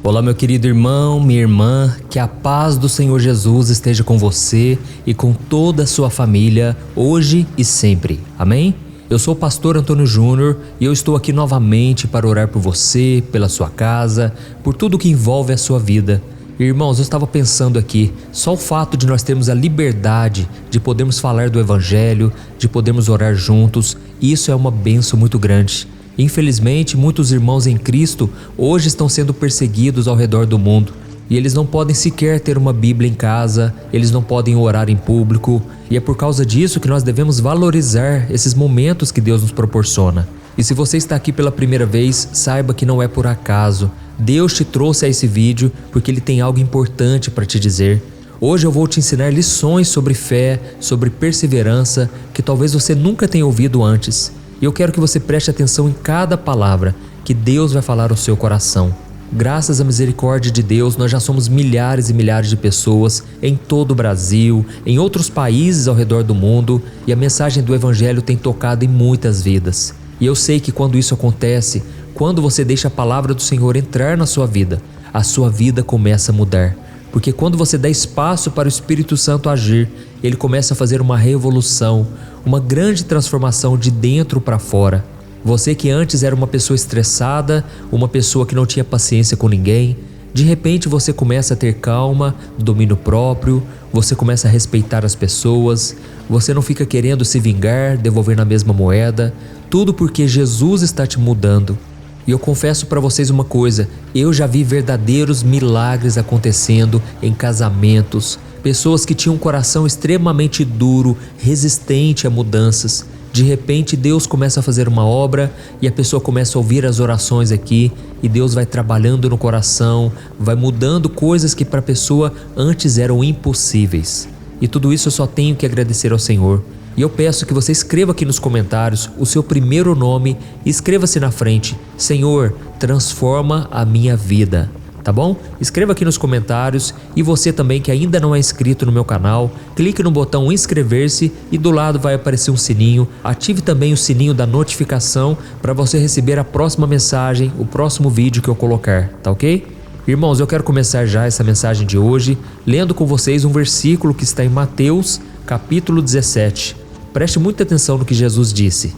Olá, meu querido irmão, minha irmã, que a paz do Senhor Jesus esteja com você e com toda a sua família, hoje e sempre. Amém? Eu sou o pastor Antônio Júnior e eu estou aqui novamente para orar por você, pela sua casa, por tudo que envolve a sua vida. Irmãos, eu estava pensando aqui, só o fato de nós termos a liberdade de podermos falar do Evangelho, de podermos orar juntos, isso é uma bênção muito grande. Infelizmente, muitos irmãos em Cristo hoje estão sendo perseguidos ao redor do mundo e eles não podem sequer ter uma Bíblia em casa, eles não podem orar em público, e é por causa disso que nós devemos valorizar esses momentos que Deus nos proporciona. E se você está aqui pela primeira vez, saiba que não é por acaso. Deus te trouxe a esse vídeo porque Ele tem algo importante para te dizer. Hoje eu vou te ensinar lições sobre fé, sobre perseverança, que talvez você nunca tenha ouvido antes. E eu quero que você preste atenção em cada palavra que Deus vai falar ao seu coração. Graças à misericórdia de Deus, nós já somos milhares e milhares de pessoas em todo o Brasil, em outros países ao redor do mundo, e a mensagem do Evangelho tem tocado em muitas vidas. E eu sei que quando isso acontece, quando você deixa a palavra do Senhor entrar na sua vida, a sua vida começa a mudar. Porque quando você dá espaço para o Espírito Santo agir, ele começa a fazer uma revolução, uma grande transformação de dentro para fora. Você que antes era uma pessoa estressada, uma pessoa que não tinha paciência com ninguém, de repente você começa a ter calma, domínio próprio, você começa a respeitar as pessoas, você não fica querendo se vingar, devolver na mesma moeda, tudo porque Jesus está te mudando. E eu confesso para vocês uma coisa, eu já vi verdadeiros milagres acontecendo em casamentos, pessoas que tinham um coração extremamente duro, resistente a mudanças. De repente Deus começa a fazer uma obra e a pessoa começa a ouvir as orações aqui e Deus vai trabalhando no coração, vai mudando coisas que para a pessoa antes eram impossíveis. E tudo isso eu só tenho que agradecer ao Senhor. E eu peço que você escreva aqui nos comentários o seu primeiro nome e escreva-se na frente: Senhor, transforma a minha vida. Tá bom? Escreva aqui nos comentários, e você também que ainda não é inscrito no meu canal, clique no botão inscrever-se e do lado vai aparecer um sininho. Ative também o sininho da notificação para você receber a próxima mensagem, o próximo vídeo que eu colocar, tá ok? Irmãos, eu quero começar já essa mensagem de hoje lendo com vocês um versículo que está em Mateus, capítulo 17. Preste muita atenção no que Jesus disse.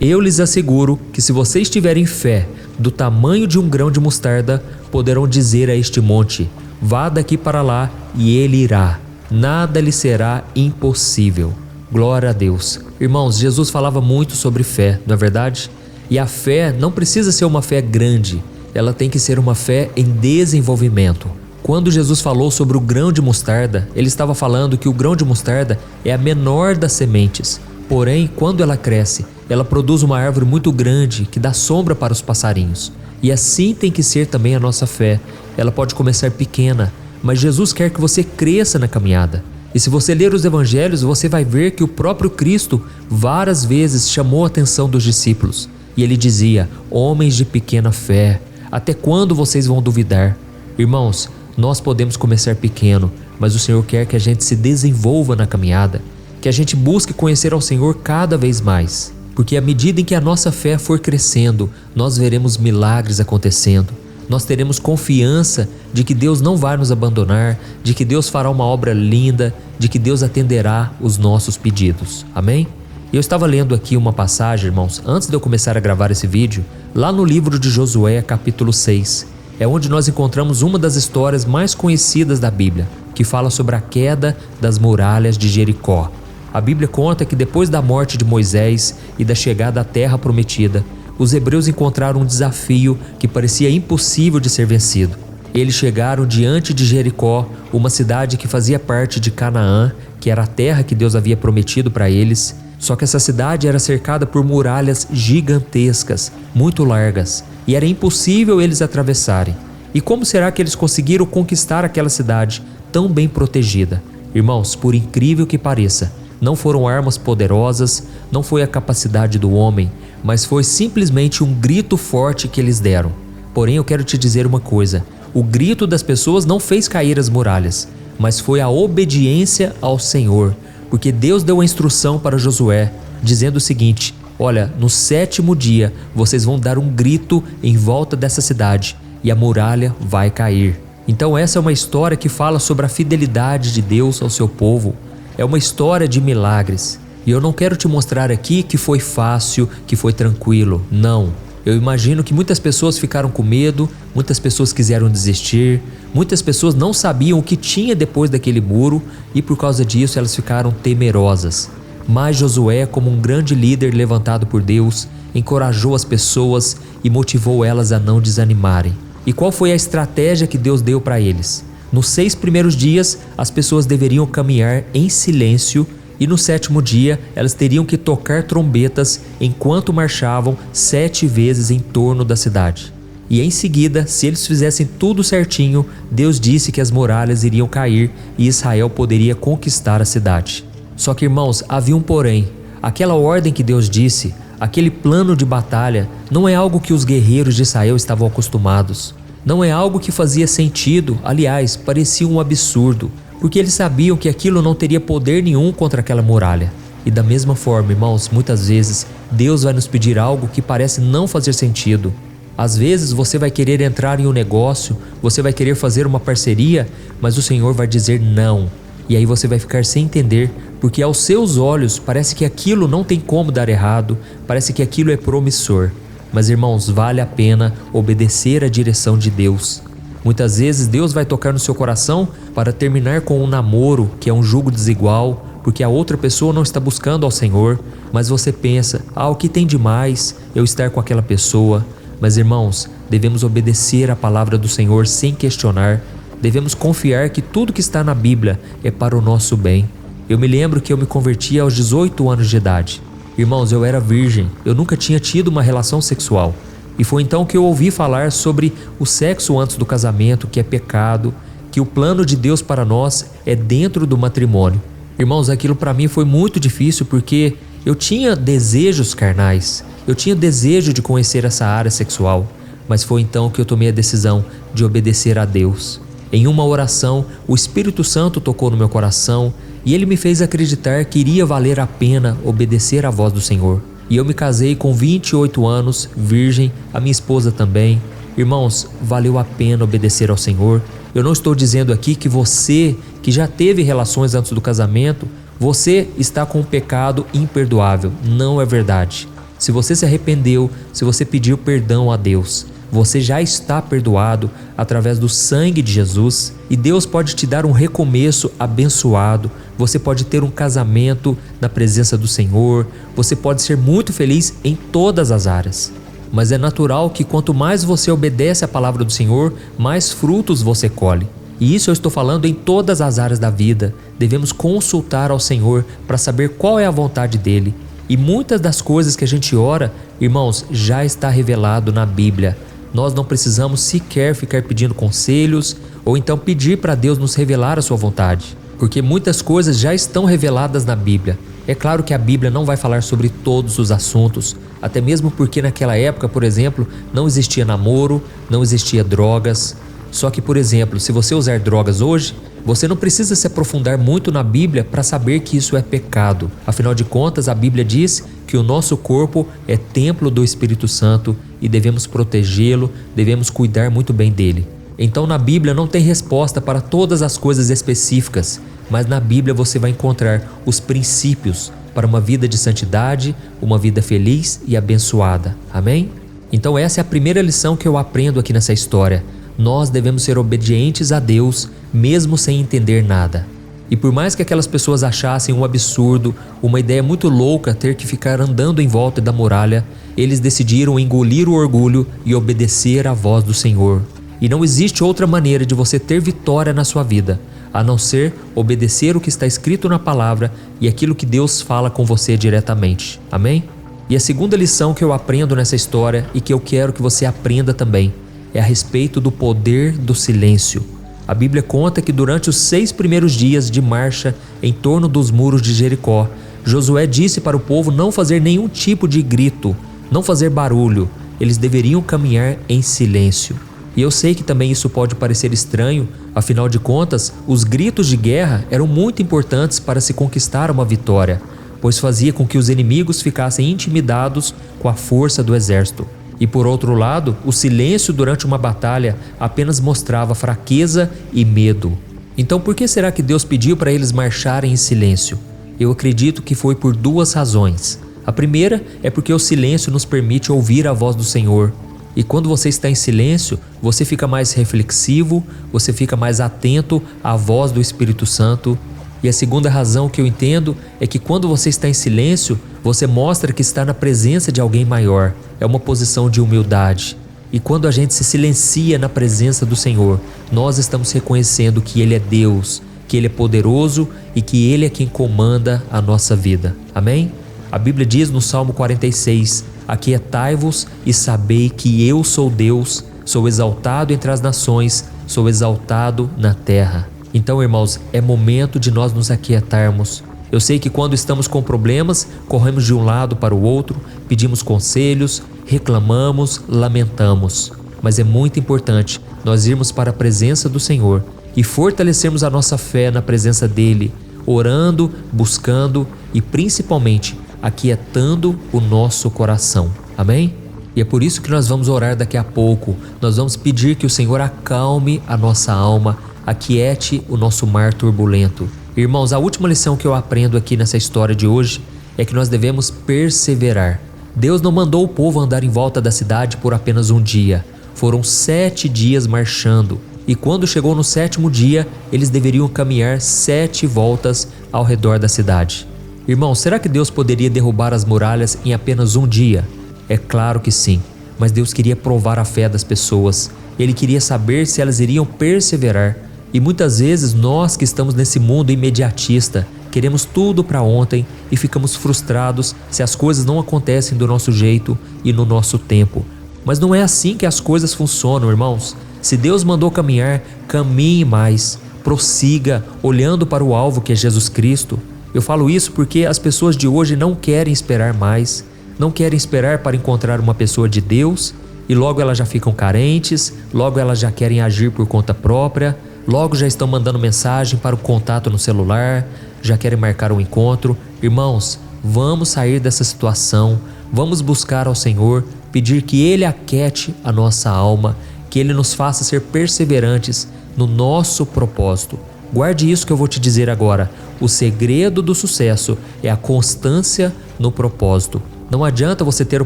Eu lhes asseguro que se vocês tiverem fé do tamanho de um grão de mostarda, poderão dizer a este monte: vá daqui para lá, e ele irá. Nada lhe será impossível. Glória a Deus. Irmãos, Jesus falava muito sobre fé, não é verdade? E a fé não precisa ser uma fé grande, ela tem que ser uma fé em desenvolvimento. Quando Jesus falou sobre o grão de mostarda, ele estava falando que o grão de mostarda é a menor das sementes. Porém, quando ela cresce, ela produz uma árvore muito grande que dá sombra para os passarinhos. E assim tem que ser também a nossa fé. Ela pode começar pequena, mas Jesus quer que você cresça na caminhada. E se você ler os evangelhos, você vai ver que o próprio Cristo várias vezes chamou a atenção dos discípulos. E ele dizia: homens de pequena fé, até quando vocês vão duvidar? Irmãos, nós podemos começar pequeno, mas o Senhor quer que a gente se desenvolva na caminhada, que a gente busque conhecer ao Senhor cada vez mais, porque à medida em que a nossa fé for crescendo, nós veremos milagres acontecendo, nós teremos confiança de que Deus não vai nos abandonar, de que Deus fará uma obra linda, de que Deus atenderá os nossos pedidos. Amém? Eu estava lendo aqui uma passagem, irmãos, antes de eu começar a gravar esse vídeo, lá no livro de Josué, capítulo 6. É onde nós encontramos uma das histórias mais conhecidas da Bíblia, que fala sobre a queda das muralhas de Jericó. A Bíblia conta que depois da morte de Moisés e da chegada à terra prometida, os hebreus encontraram um desafio que parecia impossível de ser vencido. Eles chegaram diante de Jericó, uma cidade que fazia parte de Canaã, que era a terra que Deus havia prometido para eles. Só que essa cidade era cercada por muralhas gigantescas, muito largas, e era impossível eles atravessarem. E como será que eles conseguiram conquistar aquela cidade tão bem protegida? Irmãos, por incrível que pareça, não foram armas poderosas, não foi a capacidade do homem, mas foi simplesmente um grito forte que eles deram. Porém, eu quero te dizer uma coisa: o grito das pessoas não fez cair as muralhas, mas foi a obediência ao Senhor, porque Deus deu a instrução para Josué, dizendo o seguinte: olha, no 7º dia vocês vão dar um grito em volta dessa cidade, e a muralha vai cair. Então essa é uma história que fala sobre a fidelidade de Deus ao seu povo. É uma história de milagres. E eu não quero te mostrar aqui que foi fácil, que foi tranquilo. Não. Eu imagino que muitas pessoas ficaram com medo, muitas pessoas quiseram desistir, muitas pessoas não sabiam o que tinha depois daquele muro e por causa disso elas ficaram temerosas. Mas Josué, como um grande líder levantado por Deus, encorajou as pessoas e motivou elas a não desanimarem. E qual foi a estratégia que Deus deu para eles? Nos 6 primeiros dias, as pessoas deveriam caminhar em silêncio e no 7º dia, elas teriam que tocar trombetas enquanto marchavam 7 vezes em torno da cidade. E em seguida, se eles fizessem tudo certinho, Deus disse que as muralhas iriam cair e Israel poderia conquistar a cidade. Só que, irmãos, havia um porém. Aquela ordem que Deus disse, aquele plano de batalha, não é algo que os guerreiros de Israel estavam acostumados. Não é algo que fazia sentido, aliás, parecia um absurdo, porque eles sabiam que aquilo não teria poder nenhum contra aquela muralha. E da mesma forma, irmãos, muitas vezes Deus vai nos pedir algo que parece não fazer sentido. Às vezes você vai querer entrar em um negócio, você vai querer fazer uma parceria, mas o Senhor vai dizer não. E aí você vai ficar sem entender, porque aos seus olhos parece que aquilo não tem como dar errado, parece que aquilo é promissor. Mas, irmãos, vale a pena obedecer à direção de Deus. Muitas vezes Deus vai tocar no seu coração para terminar com um namoro que é um jugo desigual, porque a outra pessoa não está buscando ao Senhor, mas você pensa, o que tem de mais eu estar com aquela pessoa? Mas, irmãos, devemos obedecer à palavra do Senhor sem questionar, devemos confiar que tudo que está na Bíblia é para o nosso bem. Eu me lembro que eu me converti aos 18 anos de idade. Irmãos, eu era virgem, eu nunca tinha tido uma relação sexual. E foi então que eu ouvi falar sobre o sexo antes do casamento, que é pecado, que o plano de Deus para nós é dentro do matrimônio. Irmãos, aquilo para mim foi muito difícil porque eu tinha desejos carnais, eu tinha desejo de conhecer essa área sexual, mas foi então que eu tomei a decisão de obedecer a Deus. Em uma oração, o Espírito Santo tocou no meu coração e ele me fez acreditar que iria valer a pena obedecer à voz do Senhor. E eu me casei com 28 anos, virgem, a minha esposa também. Irmãos, valeu a pena obedecer ao Senhor. Eu não estou dizendo aqui que você, que já teve relações antes do casamento, você está com um pecado imperdoável. Não é verdade. Se você se arrependeu, se você pediu perdão a Deus, você já está perdoado através do sangue de Jesus e Deus pode te dar um recomeço abençoado. Você pode ter um casamento na presença do Senhor, você pode ser muito feliz em todas as áreas. Mas é natural que quanto mais você obedece à palavra do Senhor, mais frutos você colhe. E isso eu estou falando em todas as áreas da vida. Devemos consultar ao Senhor para saber qual é a vontade dEle. E muitas das coisas que a gente ora, irmãos, já está revelado na Bíblia. Nós não precisamos sequer ficar pedindo conselhos ou então pedir para Deus nos revelar a sua vontade, porque muitas coisas já estão reveladas na Bíblia. É claro que a Bíblia não vai falar sobre todos os assuntos, até mesmo porque naquela época, por exemplo, não existia namoro, não existia drogas. Só que, por exemplo, se você usar drogas hoje, você não precisa se aprofundar muito na Bíblia para saber que isso é pecado. Afinal de contas, a Bíblia diz que o nosso corpo é templo do Espírito Santo e devemos protegê-lo, devemos cuidar muito bem dele. Então na Bíblia não tem resposta para todas as coisas específicas, mas na Bíblia você vai encontrar os princípios para uma vida de santidade, uma vida feliz e abençoada. Amém? Então essa é a primeira lição que eu aprendo aqui nessa história. Nós devemos ser obedientes a Deus, mesmo sem entender nada. E por mais que aquelas pessoas achassem um absurdo, uma ideia muito louca ter que ficar andando em volta da muralha, eles decidiram engolir o orgulho e obedecer à voz do Senhor. E não existe outra maneira de você ter vitória na sua vida, a não ser obedecer o que está escrito na palavra e aquilo que Deus fala com você diretamente. Amém? E a segunda lição que eu aprendo nessa história e que eu quero que você aprenda também é a respeito do poder do silêncio. A Bíblia conta que durante os 6 primeiros dias de marcha em torno dos muros de Jericó, Josué disse para o povo não fazer nenhum tipo de grito, não fazer barulho, eles deveriam caminhar em silêncio. E eu sei que também isso pode parecer estranho, afinal de contas, os gritos de guerra eram muito importantes para se conquistar uma vitória, pois fazia com que os inimigos ficassem intimidados com a força do exército. E por outro lado, o silêncio durante uma batalha apenas mostrava fraqueza e medo. Então por que será que Deus pediu para eles marcharem em silêncio? Eu acredito que foi por duas razões. A primeira é porque o silêncio nos permite ouvir a voz do Senhor. E quando você está em silêncio, você fica mais reflexivo, você fica mais atento à voz do Espírito Santo. E a segunda razão que eu entendo é que quando você está em silêncio, você mostra que está na presença de alguém maior. É uma posição de humildade. E quando a gente se silencia na presença do Senhor, nós estamos reconhecendo que Ele é Deus, que Ele é poderoso e que Ele é quem comanda a nossa vida. Amém? A Bíblia diz no Salmo 46, aquietai-vos e sabei que eu sou Deus, sou exaltado entre as nações, sou exaltado na terra. Então, irmãos, é momento de nós nos aquietarmos. Eu sei que quando estamos com problemas, corremos de um lado para o outro, pedimos conselhos, reclamamos, lamentamos. Mas é muito importante nós irmos para a presença do Senhor e fortalecermos a nossa fé na presença dEle, orando, buscando e principalmente aquietando o nosso coração. Amém? E é por isso que nós vamos orar daqui a pouco. Nós vamos pedir que o Senhor acalme a nossa alma, aquiete o nosso mar turbulento. Irmãos, a última lição que eu aprendo aqui nessa história de hoje é que nós devemos perseverar. Deus não mandou o povo andar em volta da cidade por apenas um dia. Foram 7 dias marchando. E quando chegou no 7º dia, eles deveriam caminhar 7 voltas ao redor da cidade. Irmãos, será que Deus poderia derrubar as muralhas em apenas um dia? É claro que sim, mas Deus queria provar a fé das pessoas. Ele queria saber se elas iriam perseverar. E muitas vezes nós que estamos nesse mundo imediatista, queremos tudo para ontem e ficamos frustrados se as coisas não acontecem do nosso jeito e no nosso tempo. Mas não é assim que as coisas funcionam, irmãos. Se Deus mandou caminhar, caminhe mais, prossiga, olhando para o alvo que é Jesus Cristo. Eu falo isso porque as pessoas de hoje não querem esperar mais, não querem esperar para encontrar uma pessoa de Deus e logo elas já ficam carentes, logo elas já querem agir por conta própria, logo já estão mandando mensagem para o contato no celular, já querem marcar um encontro. Irmãos, vamos sair dessa situação, vamos buscar ao Senhor, pedir que Ele aquiete a nossa alma, que Ele nos faça ser perseverantes no nosso propósito. Guarde isso que eu vou te dizer agora. O segredo do sucesso é a constância no propósito. Não adianta você ter o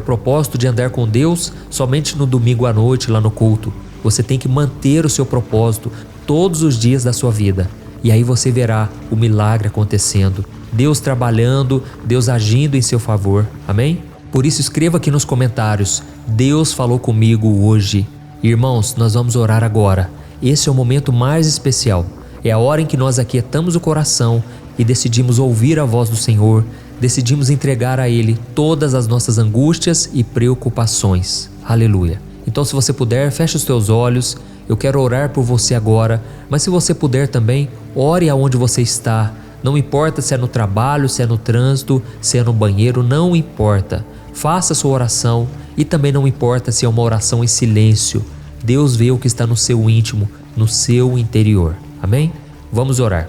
propósito de andar com Deus somente no domingo à noite lá no culto. Você tem que manter o seu propósito todos os dias da sua vida. E aí você verá o milagre acontecendo. Deus trabalhando, Deus agindo em seu favor. Amém? Por isso escreva aqui nos comentários: Deus falou comigo hoje. Irmãos, nós vamos orar agora. Esse é o momento mais especial. É a hora em que nós aquietamos o coração e decidimos ouvir a voz do Senhor, decidimos entregar a Ele todas as nossas angústias e preocupações. Aleluia! Então, se você puder, feche os teus olhos. Eu quero orar por você agora, mas se você puder também, ore aonde você está. Não importa se é no trabalho, se é no trânsito, se é no banheiro, não importa. Faça a sua oração e também não importa se é uma oração em silêncio. Deus vê o que está no seu íntimo, no seu interior. Amém? Vamos orar.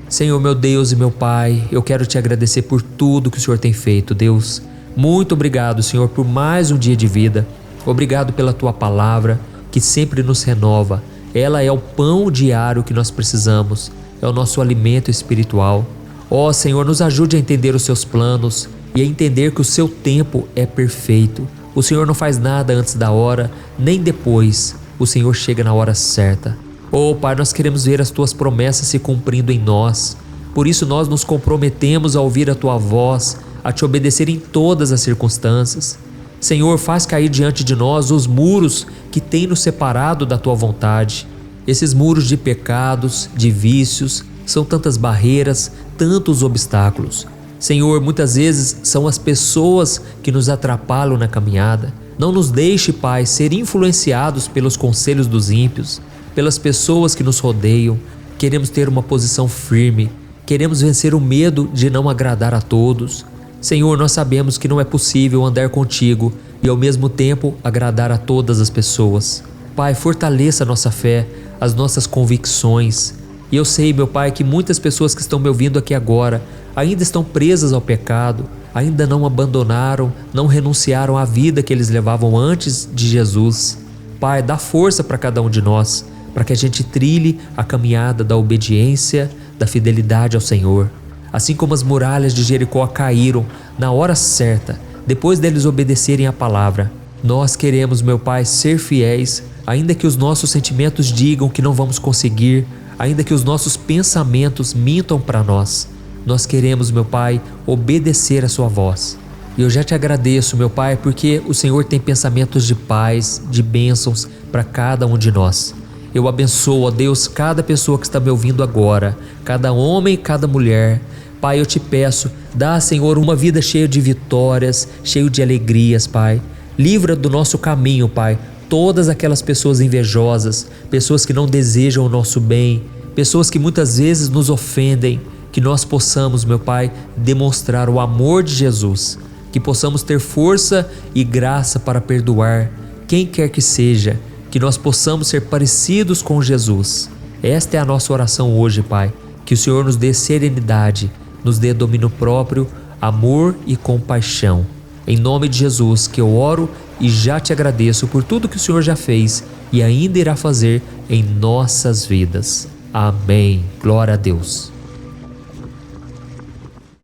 Senhor, meu Deus e meu Pai, eu quero te agradecer por tudo que o Senhor tem feito, Deus. Muito obrigado, Senhor, por mais um dia de vida. Obrigado pela tua palavra, que sempre nos renova. Ela é o pão diário que nós precisamos, é o nosso alimento espiritual. Ó Senhor, nos ajude a entender os seus planos e a entender que o seu tempo é perfeito. O Senhor não faz nada antes da hora, nem depois. O Senhor chega na hora certa. Oh Pai, nós queremos ver as tuas promessas se cumprindo em nós. Por isso nós nos comprometemos a ouvir a tua voz, a te obedecer em todas as circunstâncias. Senhor, faz cair diante de nós os muros que têm nos separado da tua vontade. Esses muros de pecados, de vícios, são tantas barreiras, tantos obstáculos. Senhor, muitas vezes são as pessoas que nos atrapalham na caminhada. Não nos deixe, Pai, ser influenciados pelos conselhos dos ímpios, pelas pessoas que nos rodeiam. Queremos ter uma posição firme, queremos vencer o medo de não agradar a todos. Senhor, nós sabemos que não é possível andar contigo e ao mesmo tempo agradar a todas as pessoas. Pai, fortaleça a nossa fé, as nossas convicções. E eu sei, meu Pai, que muitas pessoas que estão me ouvindo aqui agora ainda estão presas ao pecado, ainda não abandonaram, não renunciaram à vida que eles levavam antes de Jesus. Pai, dá força para cada um de nós, para que a gente trilhe a caminhada da obediência, da fidelidade ao Senhor. Assim como as muralhas de Jericó caíram na hora certa, depois deles obedecerem a palavra, nós queremos, meu Pai, ser fiéis, ainda que os nossos sentimentos digam que não vamos conseguir, ainda que os nossos pensamentos mintam para nós. Nós queremos, meu Pai, obedecer a sua voz. E eu já te agradeço, meu Pai, porque o Senhor tem pensamentos de paz, de bênçãos para cada um de nós. Eu abençoo, ó Deus, cada pessoa que está me ouvindo agora, cada homem e cada mulher. Pai, eu te peço, dá, Senhor, uma vida cheia de vitórias, cheia de alegrias, Pai. Livra do nosso caminho, Pai, todas aquelas pessoas invejosas, pessoas que não desejam o nosso bem, pessoas que muitas vezes nos ofendem. Que nós possamos, meu Pai, demonstrar o amor de Jesus, que possamos ter força e graça para perdoar quem quer que seja, que nós possamos ser parecidos com Jesus. Esta é a nossa oração hoje, Pai, que o Senhor nos dê serenidade, nos dê domínio próprio, amor e compaixão. Em nome de Jesus que eu oro e já te agradeço por tudo que o Senhor já fez e ainda irá fazer em nossas vidas. Amém. Glória a Deus.